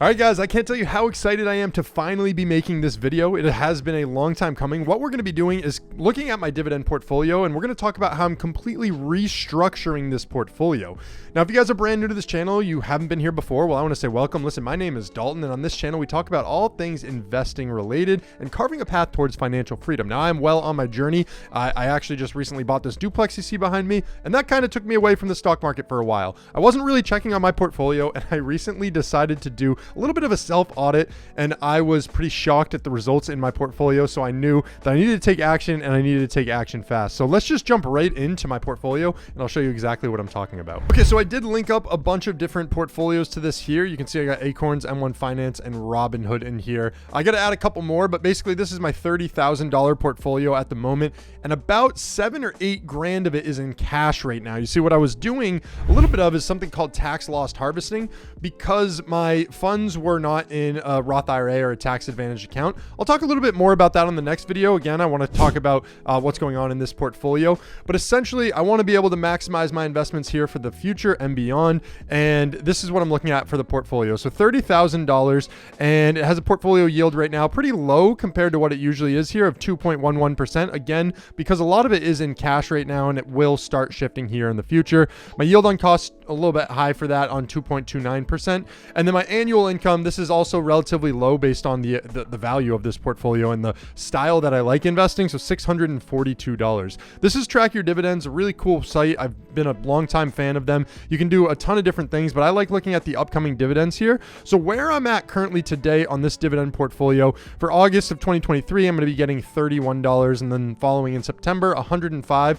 All right, guys, I can't tell you how excited I am to finally be making this video. It has been a long time coming. What we're going to be doing is looking at my dividend portfolio, and we're going to talk about how I'm completely restructuring this portfolio. Now, if you guys are brand new to this channel, you haven't been here before, well, I want to say welcome. Listen, my name is Dalton, and on this channel, we talk about all things investing related and carving a path towards financial freedom. Now, I'm well on my journey. I actually just recently bought this duplex you see behind me, and that kind of took me away from the stock market for a while. I wasn't really checking on my portfolio, and I recently decided to do a little bit of a self-audit, and I was pretty shocked at the results in my portfolio. So I knew that I needed to take action, and I needed to take action fast. So let's just jump right into my portfolio, and I'll show you exactly what I'm talking about. Okay, so I did link up a bunch of different portfolios to this here. You can see I got Acorns, M1 Finance, and Robinhood in here. I got to add a couple more, but basically this is my $30,000 portfolio at the moment, and about 7 or 8 grand of it is in cash right now. You see, what I was doing a little bit of is something called tax loss harvesting, because my funds were not in a Roth IRA or a tax advantage account. I'll talk a little bit more about that on the next video. Again, I want to talk about what's going on in this portfolio, but essentially I want to be able to maximize my investments here for the future and beyond. And this is what I'm looking at for the portfolio. So $30,000, and it has a portfolio yield right now pretty low compared to what it usually is here of 2.11%. Again, because a lot of it is in cash right now, and it will start shifting here in the future. My yield on cost a little bit high for that on 2.29%. And then my annual income, this is also relatively low based on the value of this portfolio and the style that I like investing. So $642. This is Track Your Dividends, a really cool site. I've been a longtime fan of them. You can do a ton of different things, but I like looking at the upcoming dividends here. So where I'm at currently today on this dividend portfolio for August of 2023, I'm going to be getting $31, and then following in September, $105.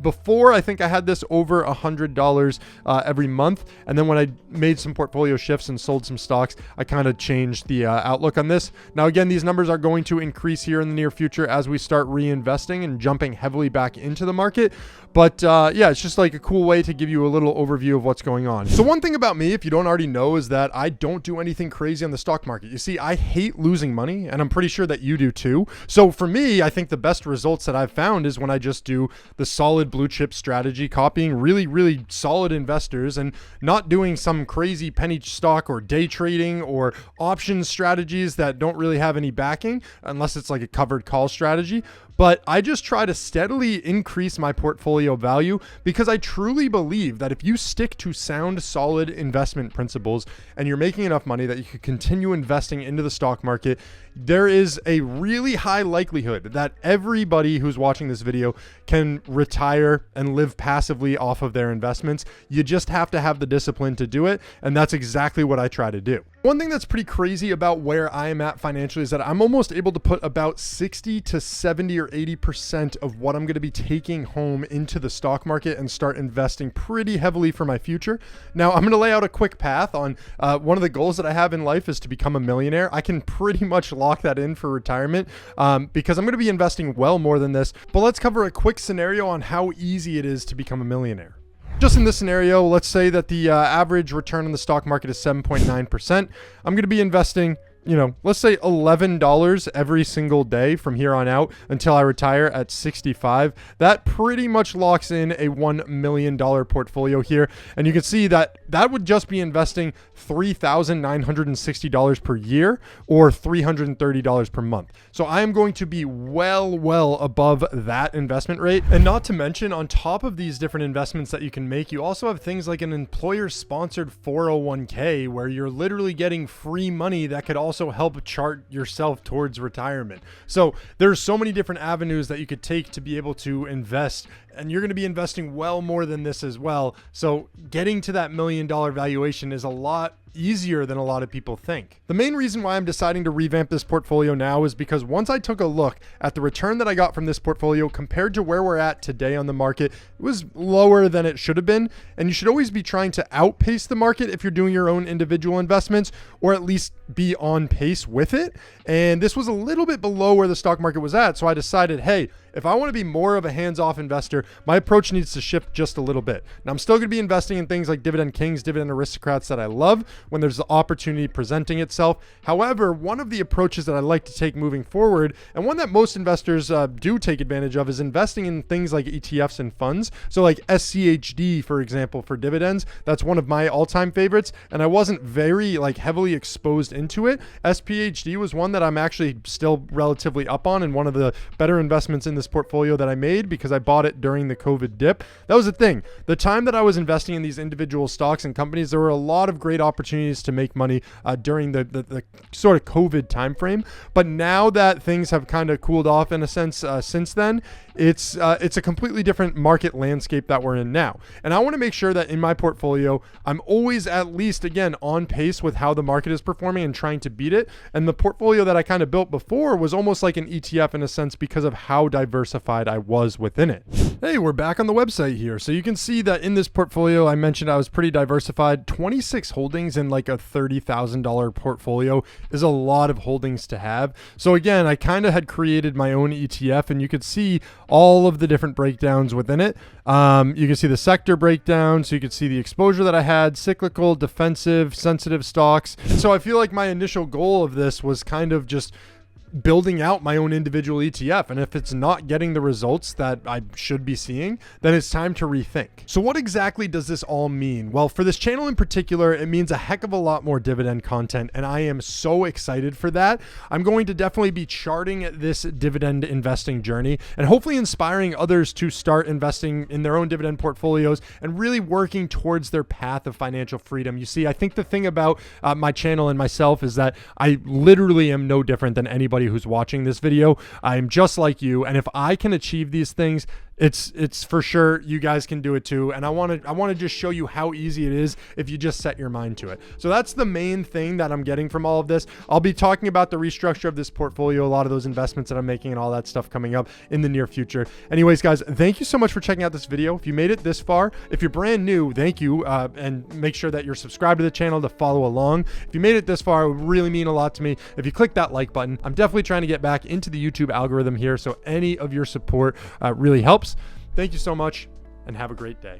Before, I think I had this over $100 every month. And then when I made some portfolio shifts and sold some stocks, I kind of changed the outlook on this. Now, again, these numbers are going to increase here in the near future as we start reinvesting and jumping heavily back into the market. But yeah, it's just like a cool way to give you a little overview of what's going on. So one thing about me, if you don't already know, is that I don't do anything crazy on the stock market. You see, I hate losing money, and I'm pretty sure that you do too. So for me, I think the best results that I've found is when I just do the solid blue chip strategy, copying really, really solid investors and not doing some crazy penny stock or day trading or option strategies that don't really have any backing, unless it's like a covered call strategy. But I just try to steadily increase my portfolio value, because I truly believe that if you stick to sound, solid investment principles and you're making enough money that you can continue investing into the stock market, there is a really high likelihood that everybody who's watching this video can retire and live passively off of their investments. You just have to have the discipline to do it, and that's exactly what I try to do. One thing that's pretty crazy about where I am at financially is that I'm almost able to put about 60 to 70 or 80% of what I'm going to be taking home into the stock market and start investing pretty heavily for my future. Now, I'm going to lay out a quick path on one of the goals that I have in life is to become a millionaire. I can pretty much lock that in for retirement because I'm going to be investing well more than this. But let's cover a quick scenario on how easy it is to become a millionaire. Just in this scenario, let's say that the average return on the stock market is 7.9%. I'm going to be investing, let's say $11 every single day from here on out until I retire at 65. That pretty much locks in a $1 million portfolio here. And you can see that that would just be investing $3,960 per year or $330 per month. So I am going to be well above that investment rate. And not to mention, on top of these different investments that you can make, you also have things like an employer-sponsored 401k where you're literally getting free money that could also help chart yourself towards retirement. So there's so many different avenues that you could take to be able to invest, and you're going to be investing well more than this as well. So getting to that $1 million valuation is a lot easier than a lot of people think. The main reason why I'm deciding to revamp this portfolio now is because once I took a look at the return that I got from this portfolio compared to where we're at today on the market, it was lower than it should have been. And you should always be trying to outpace the market if you're doing your own individual investments, or at least be on pace with it. And this was a little bit below where the stock market was at. So I decided, hey, if I want to be more of a hands-off investor, my approach needs to shift just a little bit. Now, I'm still going to be investing in things like Dividend Kings, Dividend Aristocrats that I love, when there's the opportunity presenting itself. However, one of the approaches that I like to take moving forward, and one that most investors do take advantage of, is investing in things like ETFs and funds. So like SCHD, for example, for dividends, that's one of my all-time favorites, and I wasn't very like heavily exposed into it. SPHD was one that I'm actually still relatively up on, and one of the better investments in this portfolio that I made because I bought it during the COVID dip. That was the thing. The time that I was investing in these individual stocks and companies, there were a lot of great opportunities to make money during the sort of COVID timeframe. But now that things have kind of cooled off in a sense since then, it's a completely different market landscape that we're in now. And I want to make sure that in my portfolio, I'm always at least, again, on pace with how the market is performing and trying to beat it. And the portfolio that I kind of built before was almost like an ETF in a sense because of how diversified I was within it. Hey, we're back on the website here. So you can see that in this portfolio, I mentioned I was pretty diversified. 26 holdings in like a $30,000 portfolio is a lot of holdings to have. So again, I kind of had created my own ETF, and you could see all of the different breakdowns within it. You can see the sector breakdown, so you could see the exposure that I had, cyclical, defensive, sensitive stocks. And so I feel like my initial goal of this was kind of just building out my own individual ETF. And if it's not getting the results that I should be seeing, then it's time to rethink. So what exactly does this all mean? Well, for this channel in particular, it means a heck of a lot more dividend content, and I am so excited for that. I'm going to definitely be charting this dividend investing journey and hopefully inspiring others to start investing in their own dividend portfolios and really working towards their path of financial freedom. You see, I think the thing about my channel and myself is that I literally am no different than anybody who's watching this video. I'm just like you, and if I can achieve these things, it's for sure you guys can do it too. And I want to just show you how easy it is if you just set your mind to it. So that's the main thing that I'm getting from all of this. I'll be talking about the restructure of this portfolio, a lot of those investments that I'm making and all that stuff coming up in the near future. Anyways, guys, thank you so much for checking out this video. If you made it this far, if you're brand new, thank you. And make sure that you're subscribed to the channel to follow along. If you made it this far, it would really mean a lot to me if you click that like button. I'm definitely trying to get back into the YouTube algorithm here, so any of your support really helps. Thank you so much, and have a great day.